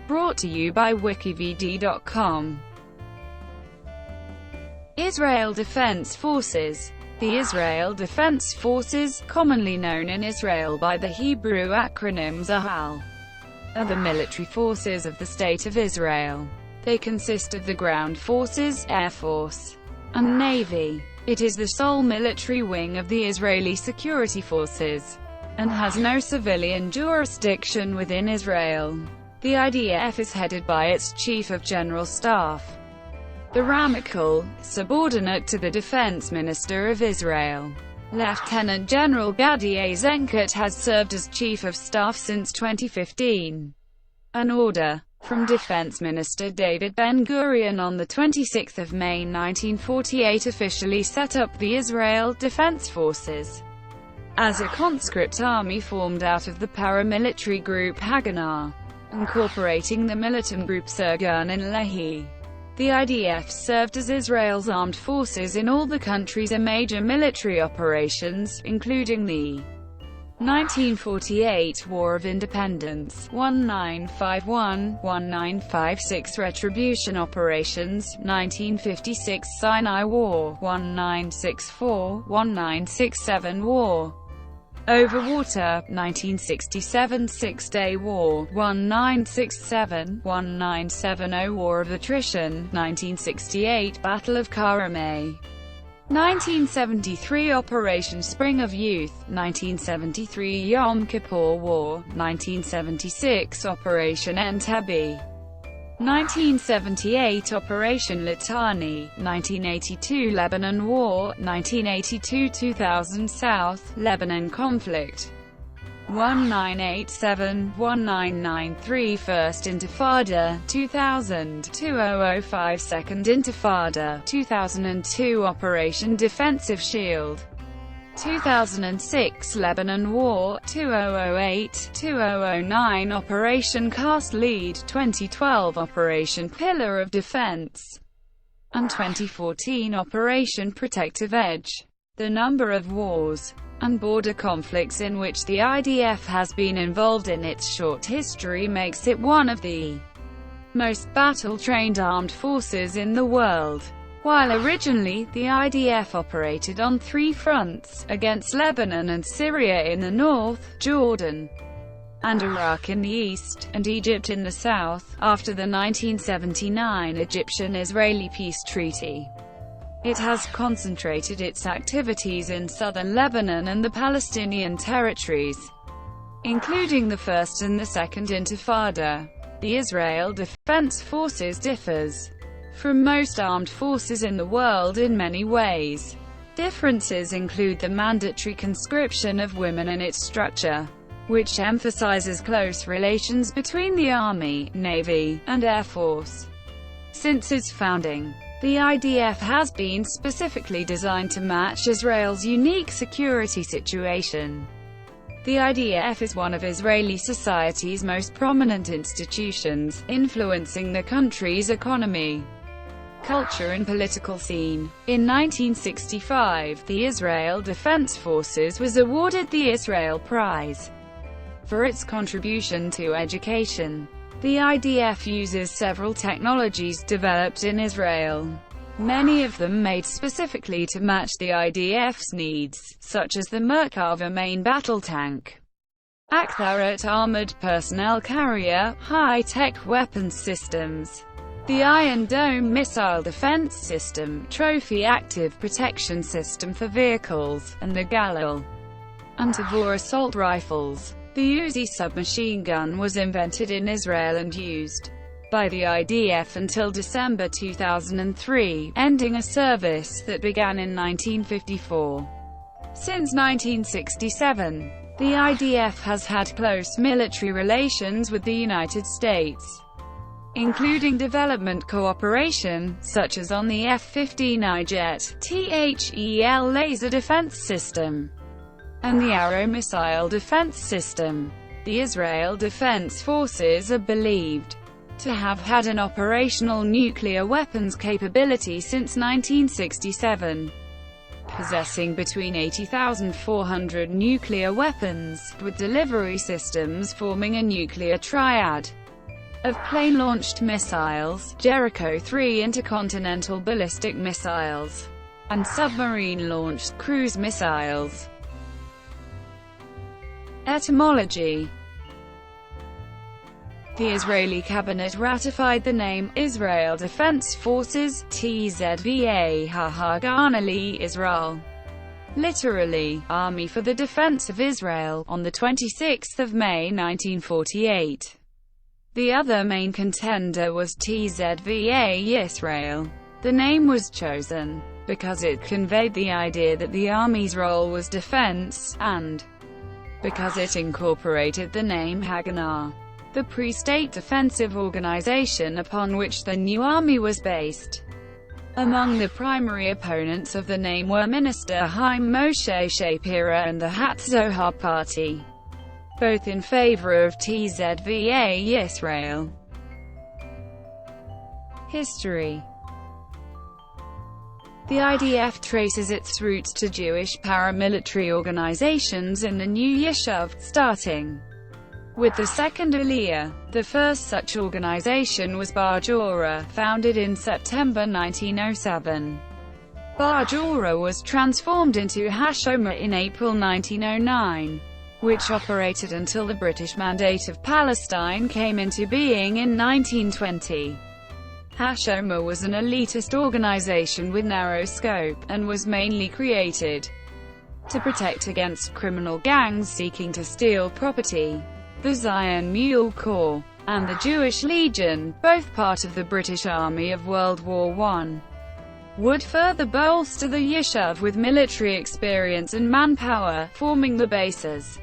Brought to you by WikiVidi.com. Israel Defense Forces. The Israel Defense Forces, commonly known in Israel by the Hebrew acronym Tzahal, are the military forces of the State of Israel. They consist of the ground forces, air force, and navy. It is the sole military wing of the Israeli security forces, and has no civilian jurisdiction within Israel. The IDF is headed by its Chief of General Staff, the Ramatkal, subordinate to the Defense Minister of Israel. Lieutenant General Gadi Eizenkot has served as Chief of Staff since 2015. An order from Defense Minister David Ben-Gurion on 26 May 1948 officially set up the Israel Defense Forces as a conscript army formed out of the paramilitary group Haganah, incorporating the militant groups Irgun and Lehi. The IDF served as Israel's armed forces in all the country's major military operations, including the 1948 War of Independence, 1951-1956 Retribution operations, 1956 Sinai War, 1964-1967 War over Water, 1967 Six-Day War, 1967-1970 War of Attrition, 1968 Battle of Karameh, 1973 Operation Spring of Youth, 1973 Yom Kippur War, 1976 Operation Entebbe, 1978 Operation Litani, 1982 Lebanon War, 1982–2000 South Lebanon Conflict, 1987–1993 First Intifada, 2000–2005 Second Intifada, 2002 Operation Defensive Shield, 2006 Lebanon War, 2008–2009 Operation Cast Lead, 2012 Operation Pillar of Defense, and 2014 Operation Protective Edge. The number of wars and border conflicts in which the IDF has been involved in its short history makes it one of the most battle-trained armed forces in the world. While originally, the IDF operated on three fronts, against Lebanon and Syria in the north, Jordan and Iraq in the east, and Egypt in the south, after the 1979 Egyptian-Israeli peace treaty, it has concentrated its activities in southern Lebanon and the Palestinian territories, including the First and the Second Intifada. The Israel Defense Forces differs from most armed forces in the world in many ways. Differences include the mandatory conscription of women and its structure, which emphasizes close relations between the Army, Navy, and Air Force. Since its founding, the IDF has been specifically designed to match Israel's unique security situation. The IDF is one of Israeli society's most prominent institutions, influencing the country's economy, culture and political scene. In 1965, the Israel Defense Forces was awarded the Israel Prize for its contribution to education. The IDF uses several technologies developed in Israel, many of them made specifically to match the IDF's needs, such as the Merkava main battle tank, Aktharat armored personnel carrier, high-tech weapons systems, the Iron Dome missile defense system, Trophy active protection system for vehicles, and the Galil and Tavor assault rifles. The Uzi submachine gun was invented in Israel and used by the IDF until December 2003, ending a service that began in 1954. Since 1967, the IDF has had close military relations with the United States, including development cooperation, such as on the F-15I jet, THEL laser defense system, and the Arrow missile defense system. The Israel Defense Forces are believed to have had an operational nuclear weapons capability since 1967, possessing between 80,400 nuclear weapons, with delivery systems forming a nuclear triad. of plane-launched missiles, Jericho-3 intercontinental ballistic missiles, and submarine-launched cruise missiles. Etymology. The Israeli cabinet ratified the name Israel Defense Forces (TZVA) Haganah Israel, literally, Army for the Defense of Israel, on 26 May 1948. The other main contender was TZVA Yisrael. The name was chosen because it conveyed the idea that the army's role was defense, and because it incorporated the name Haganah, the pre-state defensive organization upon which the new army was based. Among the primary opponents of the name were Minister Chaim Moshe Shapira and the Hatzohar Party, both in favor of TZVA Yisrael. History. The IDF traces its roots to Jewish paramilitary organizations in the new Yishuv, starting with the Second Aliyah. The first such organization was Bar Jorah, founded in September 1907. Bar Jorah was transformed into Hashoma in April 1909, which operated until the British Mandate of Palestine came into being in 1920. Hashoma was an elitist organization with narrow scope, and was mainly created to protect against criminal gangs seeking to steal property. The Zion Mule Corps and the Jewish Legion, both part of the British Army of World War I, would further bolster the Yishuv with military experience and manpower, forming the bases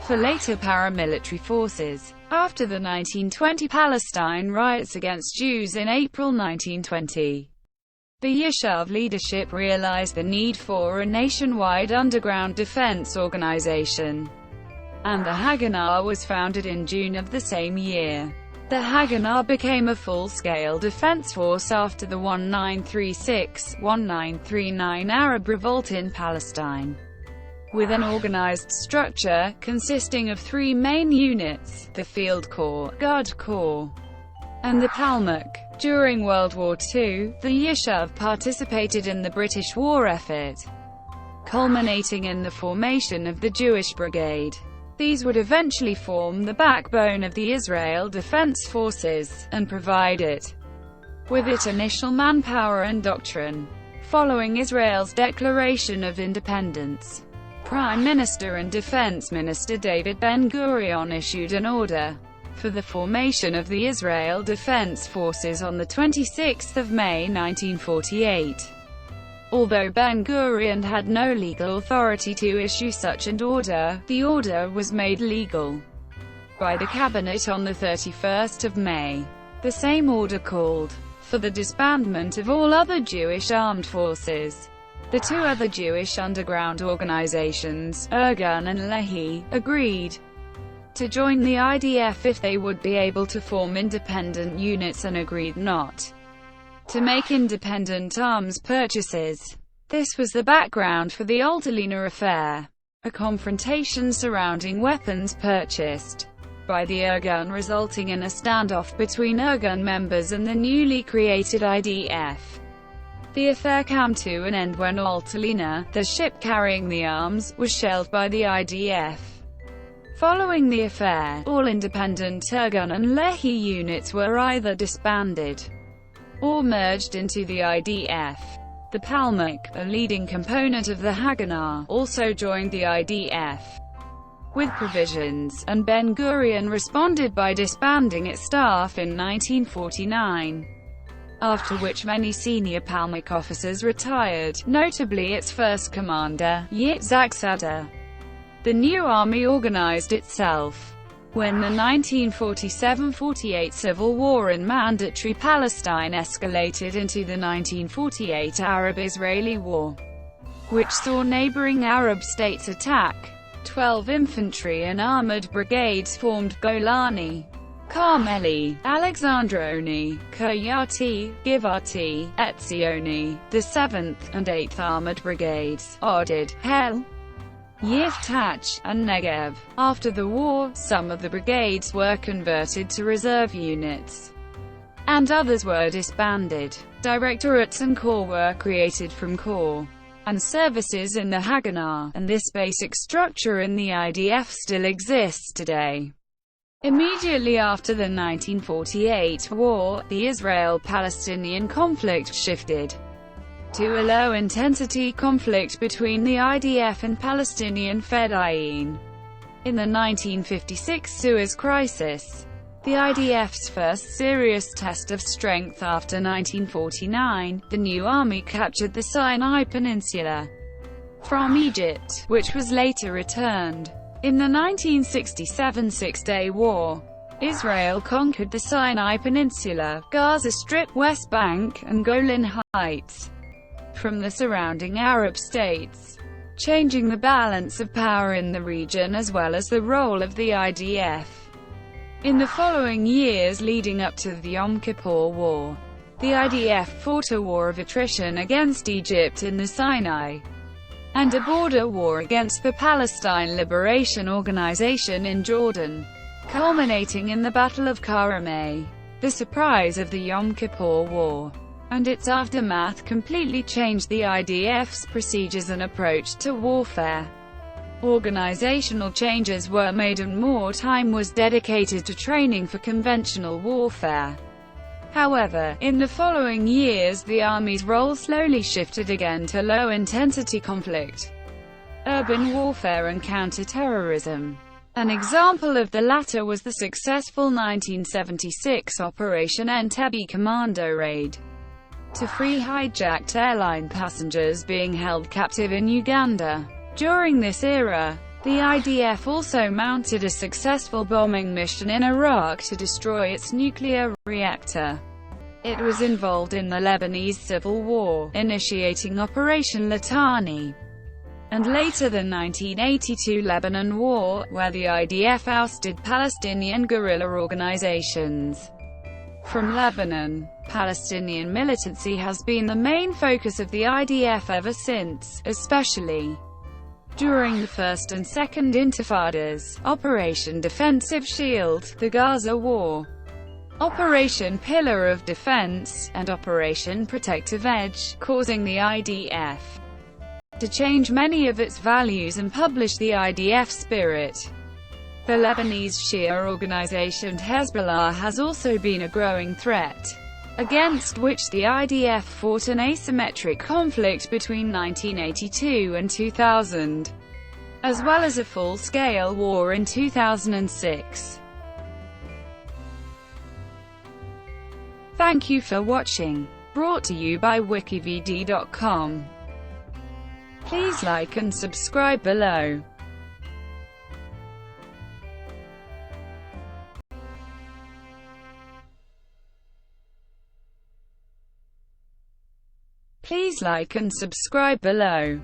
for later paramilitary forces. After the 1920 Palestine riots against Jews in April 1920, the Yishuv leadership realized the need for a nationwide underground defense organization, and the Haganah was founded in June of the same year. The Haganah became a full-scale defense force after the 1936-1939 Arab revolt in Palestine, with an organized structure, consisting of three main units: the Field Corps, Guard Corps, and the Palmach. During World War II, the Yishuv participated in the British war effort, culminating in the formation of the Jewish Brigade. These would eventually form the backbone of the Israel Defense Forces, and provide it with its initial manpower and doctrine. Following Israel's declaration of independence, Prime Minister and Defense Minister David Ben-Gurion issued an order for the formation of the Israel Defense Forces on 26 May 1948. Although Ben-Gurion had no legal authority to issue such an order, the order was made legal by the cabinet on 31 May. The same order called for the disbandment of all other Jewish armed forces. The two other Jewish underground organizations, Irgun and Lehi, agreed to join the IDF if they would be able to form independent units, and agreed not to make independent arms purchases. This was the background for the Altalena affair, a confrontation surrounding weapons purchased by the Irgun, resulting in a standoff between Irgun members and the newly created IDF. The affair came to an end when Altalena, the ship carrying the arms, was shelled by the IDF. Following the affair, all independent Irgun and Lehi units were either disbanded or merged into the IDF. The Palmach, a leading component of the Haganah, also joined the IDF with provisions, and Ben-Gurion responded by disbanding its staff in 1949, after which many senior Palmach officers retired, notably its first commander, Yitzhak Sada. The new army organized itself when the 1947–48 civil war in Mandatory Palestine escalated into the 1948 Arab-Israeli War, which saw neighboring Arab states attack. 12 infantry and armored brigades formed Golani, Carmeli, Alexandroni, Kiryati, Givati, Etzioni, the 7th and 8th Armored Brigades, Oded, Hel, Yiftach, and Negev. After the war, some of the brigades were converted to reserve units, and others were disbanded. Directorates and corps were created from corps and services in the Haganah, and this basic structure in the IDF still exists today. Immediately after the 1948 war, the Israel-Palestinian conflict shifted to a low-intensity conflict between the IDF and Palestinian Fedayeen. In the 1956 Suez Crisis, the IDF's first serious test of strength after 1949, the new army captured the Sinai Peninsula from Egypt, which was later returned. In the 1967 Six-Day War, Israel conquered the Sinai Peninsula, Gaza Strip, West Bank, and Golan Heights from the surrounding Arab states, changing the balance of power in the region as well as the role of the IDF. In the following years leading up to the Yom Kippur War, the IDF fought a war of attrition against Egypt in the Sinai, and a border war against the Palestine Liberation Organization in Jordan, culminating in the Battle of Karameh. The surprise of the Yom Kippur War and its aftermath completely changed the IDF's procedures and approach to warfare. Organizational changes were made and more time was dedicated to training for conventional warfare. However, in the following years the Army's role slowly shifted again to low-intensity conflict, urban warfare and counter-terrorism. An example of the latter was the successful 1976 Operation Entebbe Commando raid to free hijacked airline passengers being held captive in Uganda. During this era, the IDF also mounted a successful bombing mission in Iraq to destroy its nuclear reactor. It was involved in the Lebanese Civil War, initiating Operation Litani, and later the 1982 Lebanon War, where the IDF ousted Palestinian guerrilla organizations from Lebanon. Palestinian militancy has been the main focus of the IDF ever since, especially during the First and Second Intifadas, Operation Defensive Shield, the Gaza War, Operation Pillar of Defense, and Operation Protective Edge, causing the IDF to change many of its values and publish the IDF spirit. The Lebanese Shia organization Hezbollah has also been a growing threat, against which the IDF fought an asymmetric conflict between 1982 and 2000, as well as a full-scale war in 2006. Thank you for watching. Brought to you by WikiVidi.com. Please like and subscribe below. Please like and subscribe below.